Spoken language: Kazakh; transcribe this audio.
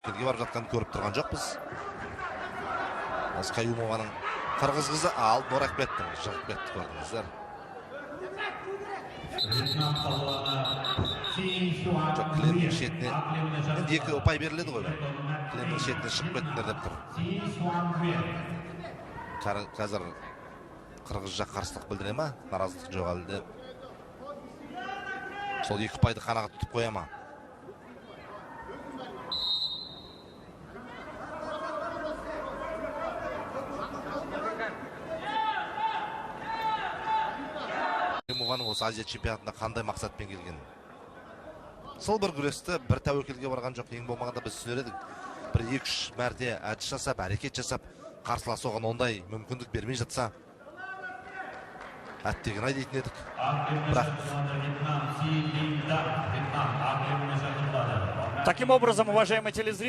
Келге барып жатқанын көріп тұрған жоқпыз. Аскаюмованың қырғыз қызы алдын орап кетті. Шығып кетті, көрдіңіздер. Жоқ, кілемнің шетіне енді екі ұпай беріледі ғой. Кілемнің шетіне шығып кеттіңдер деп тұр. Қазір қырғыз жақ қарсылық білдіре ма? Наразылық жоқ әлде. Сол екі ұпайды қанағат тұтып қоя ма? Кілемованың осы Азия чемпионатында қандай мақсатпен келген? Сол бір күресті бір тәуекелге барған жоқ. Ең болмағанда біз түсінер едік. Бір 2-3 мәрте әдіс жасап, әрекет жасап, қарсылас оған ондай мүмкіндік бермей жатса, әттеген-ай дейтін едік. Бірақ таким образом, уважаемые телезрители,